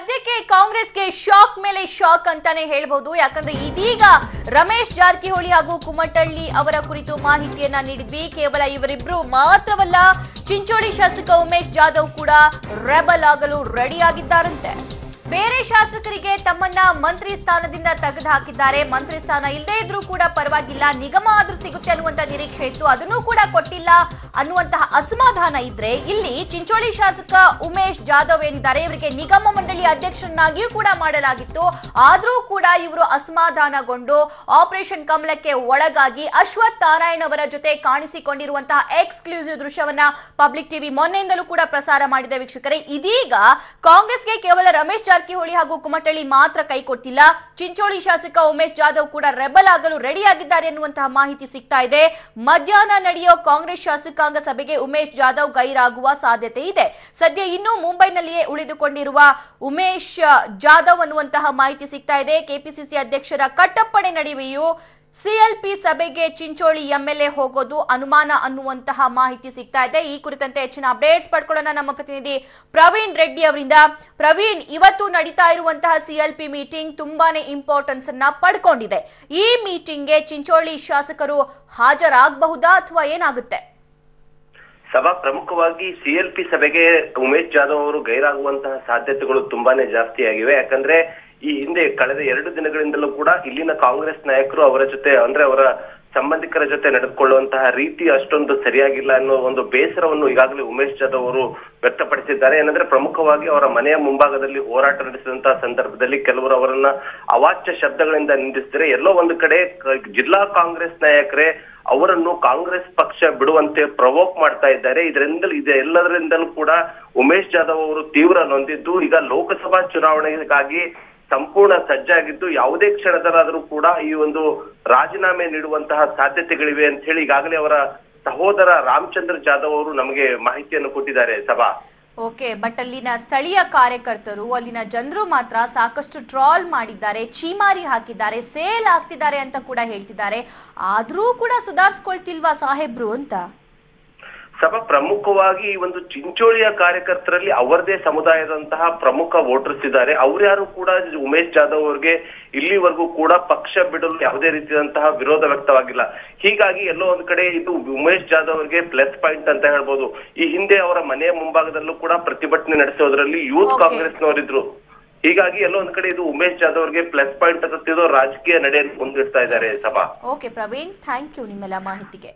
ಸದ್ಯಕ್ಕೆ ಕಾಂಗ್ರೆಸ್ಗೆ ಶಾಕ್ ಮೇಲೆ ಶಾಕ್ ಅಂತಾನೆ ಹೇಳ್ಬಹುದು. ಯಾಕಂದ್ರೆ ಇದೀಗ ರಮೇಶ್ ಜಾರಕಿಹೊಳಿ ಹಾಗೂ ಕುಮಟಳ್ಳಿ ಅವರ ಕುರಿತು ಮಾಹಿತಿಯನ್ನ ನೀಡಿದ್ವಿ. ಕೇವಲ ಇವರಿಬ್ರು ಮಾತ್ರವಲ್ಲ, ಚಿಂಚೋಳಿ ಶಾಸಕ ಉಮೇಶ್ ಜಾಧವ್ ಕೂಡ ರೆಬಲ್ ಆಗಲು ರೆಡಿ ಆಗಿದ್ದಾರಂತೆ. ಬೇರೆ ಶಾಸಕರಿಗೆ ತಮ್ಮನ್ನ ಮಂತ್ರಿ ಸ್ಥಾನದಿಂದ ತೆಗೆದುಹಾಕಿದ್ದಾರೆ. ಮಂತ್ರಿ ಸ್ಥಾನ ಇಲ್ಲದೆ ಇದ್ರೂ ಕೂಡ ಪರವಾಗಿಲ್ಲ, ನಿಗಮ ಆದ್ರೂ ಸಿಗುತ್ತೆ ಅನ್ನುವಂತ ನಿರೀಕ್ಷೆ ಇತ್ತು, ಅದನ್ನೂ ಕೂಡ ಕೊಟ್ಟಿಲ್ಲ ಅನ್ನುವಂತಹ ಅಸಮಾಧಾನ ಇದ್ರೆ, ಇಲ್ಲಿ ಚಿಂಚೋಳಿ ಶಾಸಕ ಉಮೇಶ್ ಜಾಧವ್ ಏನಿದ್ದಾರೆ ಇವರಿಗೆ ನಿಗಮ ಮಂಡಳಿ ಅಧ್ಯಕ್ಷರನ್ನಾಗಿಯೂ ಕೂಡ ಮಾಡಲಾಗಿತ್ತು. ಆದ್ರೂ ಕೂಡ ಇವರು ಅಸಮಾಧಾನಗೊಂಡು ಆಪರೇಷನ್ ಕಮಲಕ್ಕೆ ಒಳಗಾಗಿ ಅಶ್ವಥ್ ನಾರಾಯಣ್ ಅವರ ಜೊತೆ ಕಾಣಿಸಿಕೊಂಡಿರುವಂತಹ ಎಕ್ಸ್ಕ್ಲೂಸಿವ್ ದೃಶ್ಯವನ್ನ ಪಬ್ಲಿಕ್ ಟಿವಿ ಮೊನ್ನೆಯಿಂದಲೂ ಕೂಡ ಪ್ರಸಾರ ಮಾಡಿದೆ. ವೀಕ್ಷಕರೇ, ಇದೀಗ ಕಾಂಗ್ರೆಸ್ಗೆ ಕೇವಲ ರಮೇಶ್ ಜಾರಕಿಹೊಳಿ ಹಾಗೂ ಕುಮಟಳ್ಳಿ ಮಾತ್ರ ಕೈ ಕೊಟ್ಟಿಲ್ಲ, ಚಿಂಚೋಳಿ ಶಾಸಕ ಉಮೇಶ್ ಜಾಧವ್ ಕೂಡ ರೆಬಲ್ ಆಗಲು ರೆಡಿ ಆಗಿದ್ದಾರೆ ಎನ್ನುವಂತಹ ಮಾಹಿತಿ ಸಿಗ್ತಾ ಇದೆ. ಮಧ್ಯಾಹ್ನ ನಡೆಯೋ ಕಾಂಗ್ರೆಸ್ ಶಾಸಕಾಂಗ ಸಭೆಗೆ ಉಮೇಶ್ ಜಾಧವ್ ಗೈರಾಗುವ ಸಾಧ್ಯತೆ ಇದೆ. ಸದ್ಯ ಇನ್ನೂ ಮುಂಬೈನಲ್ಲಿಯೇ ಉಳಿದುಕೊಂಡಿರುವ ಉಮೇಶ್ ಜಾಧವ್ ಅನ್ನುವಂತಹ ಮಾಹಿತಿ ಸಿಗ್ತಾ ಇದೆ. ಕೆಪಿಸಿಸಿ ಅಧ್ಯಕ್ಷರ ಕಟ್ಟಪ್ಪಣೆ ನಡುವೆಯೂ ಸಿಎಲ್ಪಿ ಸಭೆಗೆ ಚಿಂಚೋಳಿ ಎಂಎಲ್ಎ ಹೋಗೋದು ಅನುಮಾನ ಅನ್ನುವಂತಹ ಮಾಹಿತಿ ಸಿಗ್ತಾ ಇದೆ. ಈ ಕುರಿತಂತೆ ಹೆಚ್ಚಿನ ಅಪ್ಡೇಟ್ಸ್ ಪಡ್ಕೊಳ್ಳೋಣ ನಮ್ಮ ಪ್ರತಿನಿಧಿ ಪ್ರವೀಣ್ ರೆಡ್ಡಿ ಅವರಿಂದ. ಪ್ರವೀಣ್, ಇವತ್ತು ನಡೀತಾ ಇರುವಂತಹ ಸಿಎಲ್ಪಿ ಮೀಟಿಂಗ್ ತುಂಬಾನೇ ಇಂಪಾರ್ಟೆನ್ಸ್ ಅನ್ನ ಪಡ್ಕೊಂಡಿದೆ. ಈ ಮೀಟಿಂಗ್ಗೆ ಚಿಂಚೋಳಿ ಶಾಸಕರು ಹಾಜರಾಗಬಹುದಾ ಅಥವಾ ಏನಾಗುತ್ತೆ? ಸಭಾ ಪ್ರಮುಖವಾಗಿ ಸಿಎಲ್ಪಿ ಸಭೆಗೆ ಉಮೇಶ್ ಜಾಧವ್ ಅವರು ಗೈರಾಗುವಂತಹ ಸಾಧ್ಯತೆಗಳು ತುಂಬಾನೇ ಜಾಸ್ತಿ ಆಗಿವೆ. ಯಾಕಂದ್ರೆ ಈ ಹಿಂದೆ ಕಳೆದ 2 ದಿನಗಳಿಂದಲೂ ಕೂಡ ಇಲ್ಲಿನ ಕಾಂಗ್ರೆಸ್ ನಾಯಕರು ಅವರ ಜೊತೆ ಅಂದ್ರೆ ಅವರ ಸಂಬಂಧಿಕರ ಜೊತೆ ನಡೆದುಕೊಳ್ಳುವಂತಹ ರೀತಿ ಅಷ್ಟೊಂದು ಸರಿಯಾಗಿಲ್ಲ ಅನ್ನೋ ಒಂದು ಬೇಸರವನ್ನು ಈಗಾಗಲೇ ಉಮೇಶ್ ಜಾಧವ್ ಅವರು ವ್ಯಕ್ತಪಡಿಸಿದ್ದಾರೆ. ಏನಂದ್ರೆ ಪ್ರಮುಖವಾಗಿ ಅವರ ಮನೆಯ ಮುಂಭಾಗದಲ್ಲಿ ಹೋರಾಟ ನಡೆಸಿದಂತಹ ಸಂದರ್ಭದಲ್ಲಿ ಕೆಲವರು ಅವರನ್ನ ಅವಾಚ್ಯ ಶಬ್ದಗಳಿಂದ ನಿಂದಿಸಿದರೆ, ಎಲ್ಲೋ ಒಂದು ಕಡೆ ಜಿಲ್ಲಾ ಕಾಂಗ್ರೆಸ್ ನಾಯಕರೇ ಅವರನ್ನು ಕಾಂಗ್ರೆಸ್ ಪಕ್ಷ ಬಿಡುವಂತೆ ಪ್ರವೋಕ್ ಮಾಡ್ತಾ ಇದ್ದಾರೆ. ಇದೆಲ್ಲದರಿಂದಲೂ ಕೂಡ ಉಮೇಶ್ ಜಾಧವ್ ಅವರು ತೀವ್ರ ನೊಂದಿದ್ದು ಈಗ ಲೋಕಸಭಾ ಚುನಾವಣೆಗಾಗಿ ಸಂಪೂರ್ಣ ಸಜ್ಜಾಗಿದ್ದು, ಯಾವುದೇ ಕ್ಷಣದಲ್ಲಾದರೂ ಕೂಡ ಈ ಒಂದು ರಾಜೀನಾಮೆ ನೀಡುವಂತಹ ಸಾಧ್ಯತೆಗಳಿವೆ ಅಂತ ಹೇಳಿ ಈಗಾಗಲೇ ಅವರ ಸಹೋದರ ರಾಮಚಂದ್ರ ಜಾಧವ್ ಅವರು ನಮಗೆ ಮಾಹಿತಿಯನ್ನು ಕೊಟ್ಟಿದ್ದಾರೆ. ಸಭಾ ಓಕೆ, ಬಟ್ ಅಲ್ಲಿನ ಸ್ಥಳೀಯ ಕಾರ್ಯಕರ್ತರು, ಅಲ್ಲಿನ ಜನರು ಮಾತ್ರ ಸಾಕಷ್ಟು ಟ್ರಾಲ್ ಮಾಡಿದ್ದಾರೆ, ಛೀಮಾರಿ ಹಾಕಿದ್ದಾರೆ, ಸೇಲ್ ಆಗ್ತಿದ್ದಾರೆ ಅಂತ ಕೂಡ ಹೇಳ್ತಿದ್ದಾರೆ. ಆದ್ರೂ ಕೂಡ ಸುಧಾರಿಸ್ಕೊಳ್ತಿಲ್ವಾ ಸಾಹೇಬ್ರು ಅಂತ? ಸಭಾ ಪ್ರಮುಖವಾಗಿ ಈ ಒಂದು ಚಿಂಚೋಳಿಯ ಕಾರ್ಯಕರ್ತರಲ್ಲಿ ಅವರದೇ ಸಮುದಾಯದಂತಹ ಪ್ರಮುಖ ವೋಟರ್ಸ್ ಇದ್ದಾರೆ. ಅವ್ರ್ಯಾರು ಕೂಡ ಉಮೇಶ್ ಜಾಧವ್ ಅವರಿಗೆ ಇಲ್ಲಿವರೆಗೂ ಕೂಡ ಪಕ್ಷ ಬಿಡಲು ಯಾವುದೇ ರೀತಿಯಾದಂತಹ ವಿರೋಧ ವ್ಯಕ್ತವಾಗಿಲ್ಲ. ಹೀಗಾಗಿ ಎಲ್ಲೋ ಒಂದ್ ಕಡೆ ಇದು ಉಮೇಶ್ ಜಾಧವ್ ಅವರಿಗೆ ಪ್ಲಸ್ ಪಾಯಿಂಟ್ ಅಂತ ಹೇಳ್ಬೋದು. ಈ ಹಿಂದೆ ಅವರ ಮನೆಯ ಮುಂಭಾಗದಲ್ಲೂ ಕೂಡ ಪ್ರತಿಭಟನೆ ನಡೆಸೋದ್ರಲ್ಲಿ ಯೂತ್ ಕಾಂಗ್ರೆಸ್ನವರಿದ್ರು. ಹೀಗಾಗಿ ಎಲ್ಲೋ ಒಂದ್ ಕಡೆ ಇದು ಉಮೇಶ್ ಜಾಧವ್ ಅವರಿಗೆ ಪ್ಲಸ್ ಪಾಯಿಂಟ್ ಅಂತ ರಾಜಕೀಯ ನಡೆಯನ್ನು ಮುಂದಿಡ್ತಾ ಇದ್ದಾರೆ. ಸಭಾ ಓಕೆ ಪ್ರವೀಣ್, ಥ್ಯಾಂಕ್ ಯು ನಿಮ್ಮೆಲ್ಲ ಮಾಹಿತಿಗೆ.